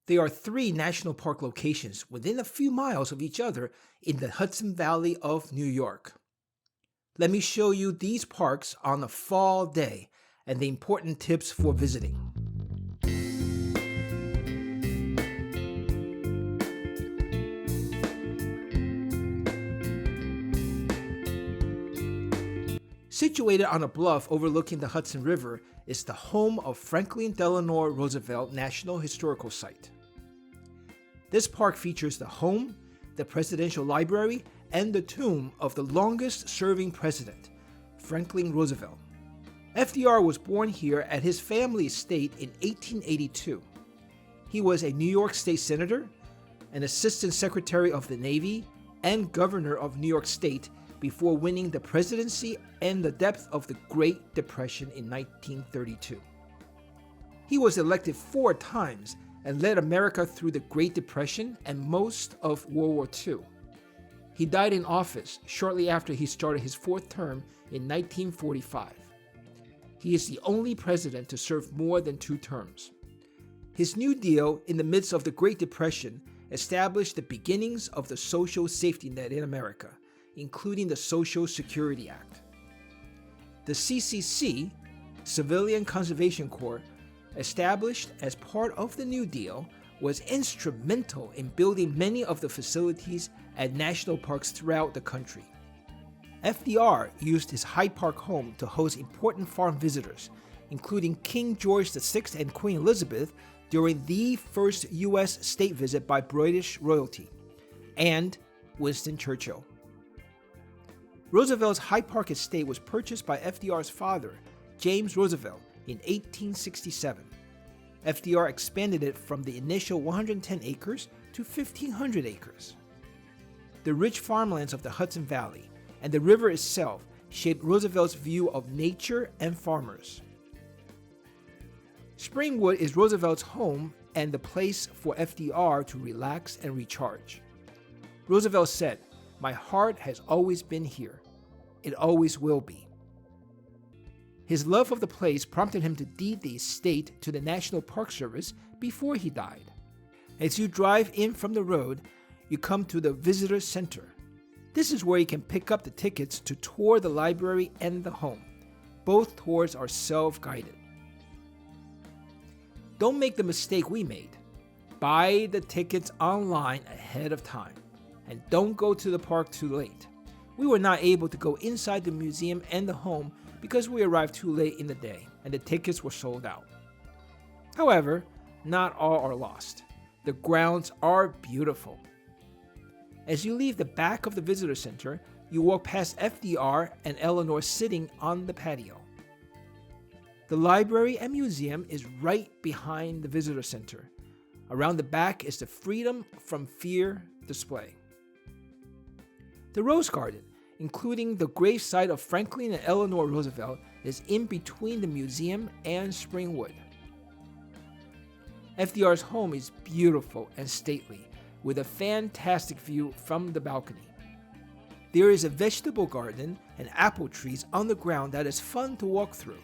There are 3 national park locations within a few miles of each other in the Hudson Valley of New York. Let me show you these parks on a fall day and the important tips for visiting. Situated on a bluff overlooking the Hudson River is the home of Franklin Delano Roosevelt National Historical Site. This park features the home, the Presidential Library, and the tomb of the longest-serving president, Franklin Roosevelt. FDR was born here at his family estate in 1882. He was a New York State Senator, an Assistant Secretary of the Navy, and Governor of New York State before winning the presidency and the depth of the Great Depression in 1932. He was elected 4 times and led America through the Great Depression and most of World War II. He died in office shortly after he started his 4th term in 1945. He is the only president to serve more than 2 terms. His New Deal in the midst of the Great Depression established the beginnings of the social safety net in America, including the Social Security Act. The CCC, Civilian Conservation Corps, established as part of the New Deal, was instrumental in building many of the facilities at national parks throughout the country. FDR used his Hyde Park home to host important foreign visitors, including King George VI and Queen Elizabeth during the first U.S. state visit by British royalty, and Winston Churchill. Roosevelt's Hyde Park estate was purchased by FDR's father, James Roosevelt, in 1867. FDR expanded it from the initial 110 acres to 1,500 acres. The rich farmlands of the Hudson Valley and the river itself shaped Roosevelt's view of nature and farmers. Springwood is Roosevelt's home and the place for FDR to relax and recharge. Roosevelt said, "My heart has always been here. It always will be." His love of the place prompted him to deed the estate to the National Park Service before he died. As you drive in from the road, you come to the Visitor Center. This is where you can pick up the tickets to tour the library and the home. Both tours are self-guided. Don't make the mistake we made. Buy the tickets online ahead of time. And don't go to the park too late. We were not able to go inside the museum and the home because we arrived too late in the day and the tickets were sold out. However, not all are lost. The grounds are beautiful. As you leave the back of the visitor center, you walk past FDR and Eleanor sitting on the patio. The library and museum is right behind the visitor center. Around the back is the Freedom from Fear display. The Rose Garden, including the gravesite of Franklin and Eleanor Roosevelt, is in between the museum and Springwood. FDR's home is beautiful and stately, with a fantastic view from the balcony. There is a vegetable garden and apple trees on the ground that is fun to walk through.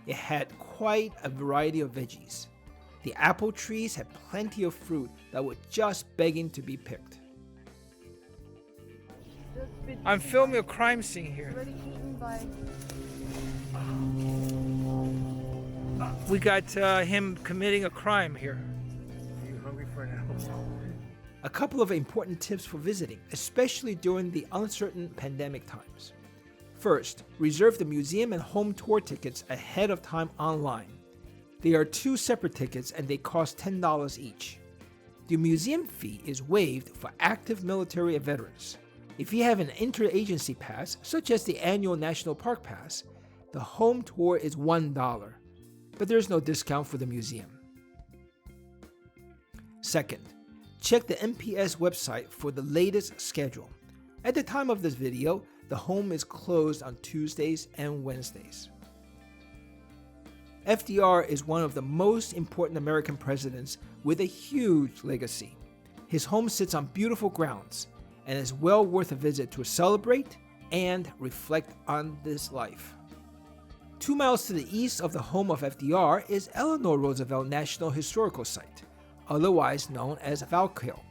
It had quite a variety of veggies. The apple trees had plenty of fruit that were just begging to be picked. I'm filming a crime scene here. We got him committing a crime here. Are you hungry for an apple? A couple of important tips for visiting, especially during the uncertain pandemic times. First, reserve the museum and home tour tickets ahead of time online. They are 2 separate tickets and they cost $10 each. The museum fee is waived for active military and veterans. If you have an interagency pass, such as the annual National Park Pass, the home tour is $1, but there's no discount for the museum. Second, check the NPS website for the latest schedule. At the time of this video, the home is closed on Tuesdays and Wednesdays. FDR is one of the most important American presidents with a huge legacy. His home sits on beautiful grounds and is well worth a visit to celebrate and reflect on this life. 2 miles to the east of the home of FDR is Eleanor Roosevelt National Historical Site, otherwise known as Val-Kill.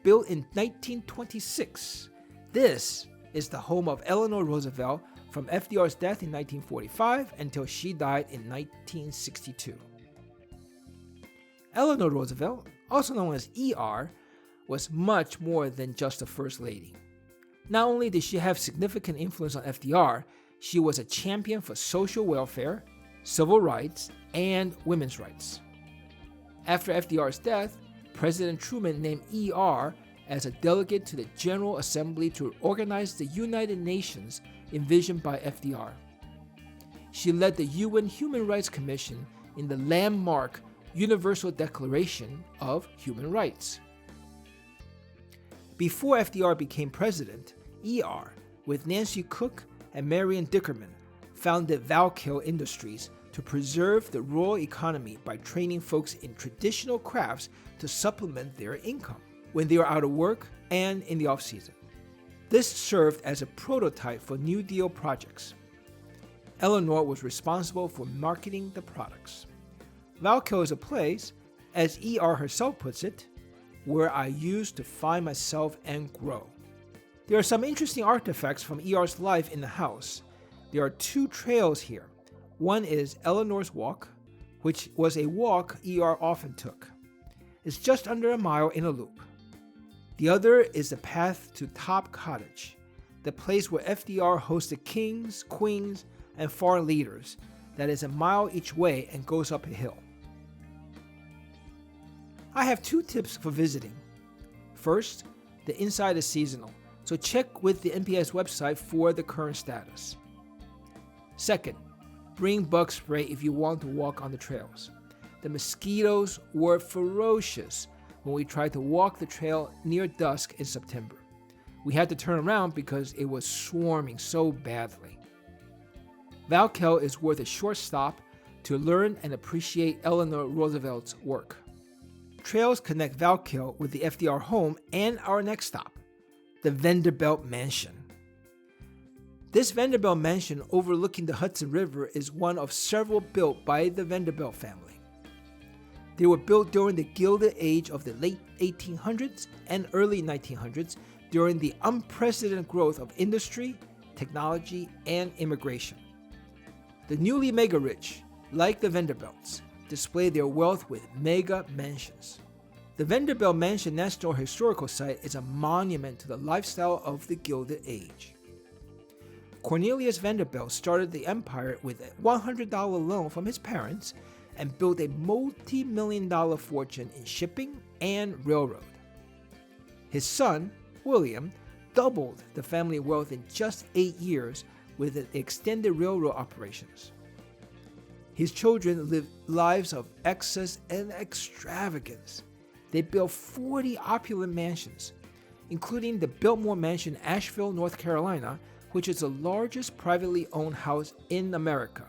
Built in 1926, this is the home of Eleanor Roosevelt from FDR's death in 1945 until she died in 1962. Eleanor Roosevelt, also known as ER, was much more than just a First Lady. Not only did she have significant influence on FDR, she was a champion for social welfare, civil rights, and women's rights. After FDR's death, President Truman named ER as a delegate to the General Assembly to organize the United Nations envisioned by FDR. She led the UN Human Rights Commission in the landmark Universal Declaration of Human Rights. Before FDR became president, ER, with Nancy Cook and Marion Dickerman, founded Val-Kill Industries to preserve the rural economy by training folks in traditional crafts to supplement their income when they were out of work and in the off-season. This served as a prototype for New Deal projects. Eleanor was responsible for marketing the products. Val-Kill is a place, as ER herself puts it, where I used to find myself and grow. There are some interesting artifacts from ER's life in the house. There are 2 trails here. One is Eleanor's Walk, which was a walk ER often took. It's just under a mile in a loop. The other is the path to Top Cottage, the place where FDR hosted kings, queens, and foreign leaders that is a mile each way and goes up a hill. I have 2 tips for visiting. First, the inside is seasonal, so check with the NPS website for the current status. Second, bring bug spray if you want to walk on the trails. The mosquitoes were ferocious when we tried to walk the trail near dusk in September. We had to turn around because it was swarming so badly. Val-Kill is worth a short stop to learn and appreciate Eleanor Roosevelt's work. Trails connect Val-Kill with the FDR home and our next stop, the Vanderbilt Mansion. This Vanderbilt Mansion overlooking the Hudson River is one of several built by the Vanderbilt family. They were built during the Gilded Age of the late 1800s and early 1900s during the unprecedented growth of industry, technology, and immigration. The newly mega-rich, like the Vanderbilts, display their wealth with mega mansions. The Vanderbilt Mansion National Historical Site is a monument to the lifestyle of the Gilded Age. Cornelius Vanderbilt started the empire with a $100 loan from his parents and built a multi-million-dollar fortune in shipping and railroad. His son, William, doubled the family wealth in just 8 years with extended railroad operations. His children lived lives of excess and extravagance. They built 40 opulent mansions, including the Biltmore Mansion in Asheville, North Carolina, which is the largest privately owned house in America.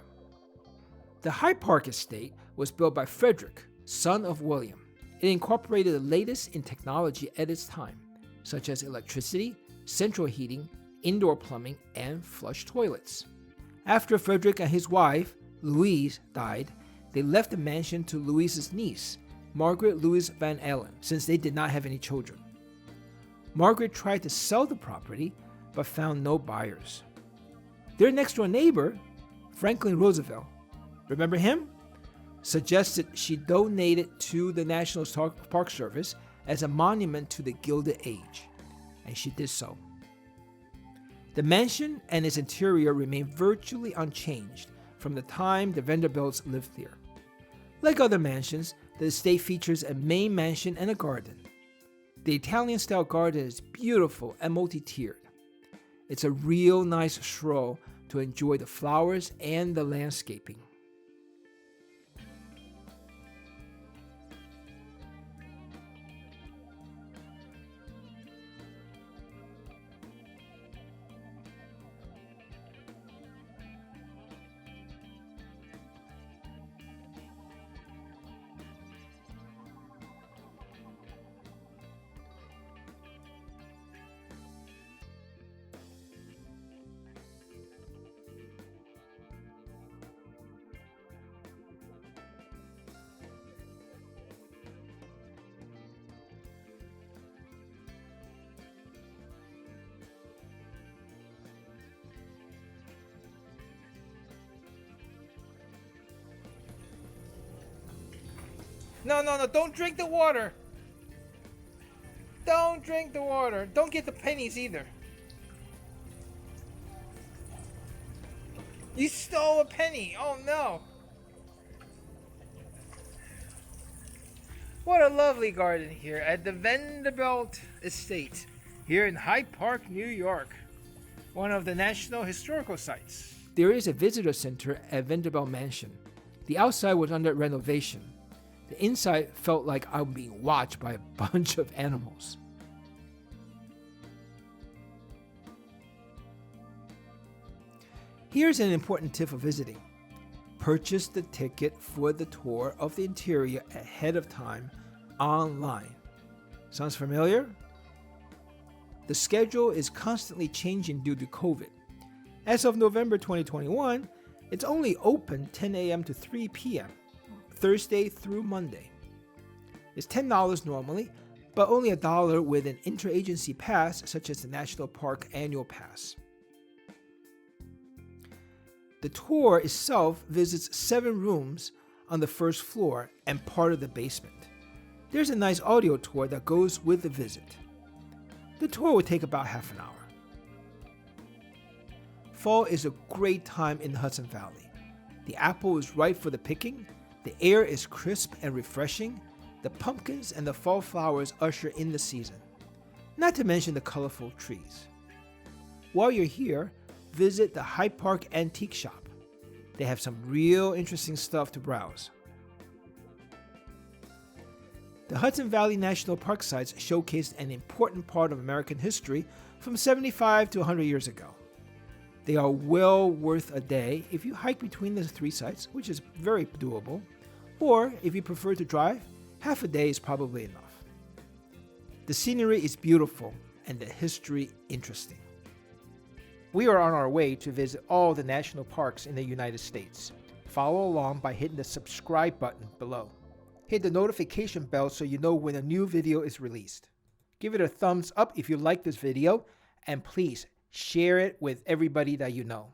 The Hyde Park estate was built by Frederick, son of William. It incorporated the latest in technology at its time, such as electricity, central heating, indoor plumbing, and flush toilets. After Frederick and his wife, Louise, died, they left the mansion to Louise's niece, Margaret Louise Van Allen, since they did not have any children. Margaret tried to sell the property, but found no buyers. Their next-door neighbor, Franklin Roosevelt, remember him? Suggested she donate it to the National Park Service as a monument to the Gilded Age, and she did so. The mansion and its interior remain virtually unchanged from the time the Vanderbilts lived there. Like other mansions, the estate features a main mansion and a garden. The Italian-style garden is beautiful and multi-tiered. It's a real nice stroll to enjoy the flowers and the landscaping. No, don't drink the water. Don't drink the water. Don't get the pennies either. You stole a penny. Oh no. What a lovely garden here at the Vanderbilt Estate here in Hyde Park, New York, one of the National Historical Sites. There is a visitor center at Vanderbilt Mansion. The outside was under renovation. The inside felt like I'm being watched by a bunch of animals. Here's an important tip for visiting. Purchase the ticket for the tour of the interior ahead of time online. Sounds familiar? The schedule is constantly changing due to COVID. As of November 2021, it's only open 10 a.m. to 3 p.m., Thursday through Monday. It's $10 normally, but only $1 with an interagency pass such as the National Park Annual Pass. The tour itself visits 7 rooms on the first floor and part of the basement. There's a nice audio tour that goes with the visit. The tour will take about half an hour. Fall is a great time in the Hudson Valley. The apple is ripe for the picking, the air is crisp and refreshing, the pumpkins and the fall flowers usher in the season, not to mention the colorful trees. While you're here, visit the Hyde Park Antique Shop. They have some real interesting stuff to browse. The Hudson Valley National Park sites showcased an important part of American history from 75 to 100 years ago. They are well worth a day if you hike between the 3 sites, which is very doable, or if you prefer to drive, half a day is probably enough. The scenery is beautiful and the history interesting. We are on our way to visit all the national parks in the United States. Follow along by hitting the subscribe button below. Hit the notification bell so you know when a new video is released. Give it a thumbs up if you like this video, and please share it with everybody that you know.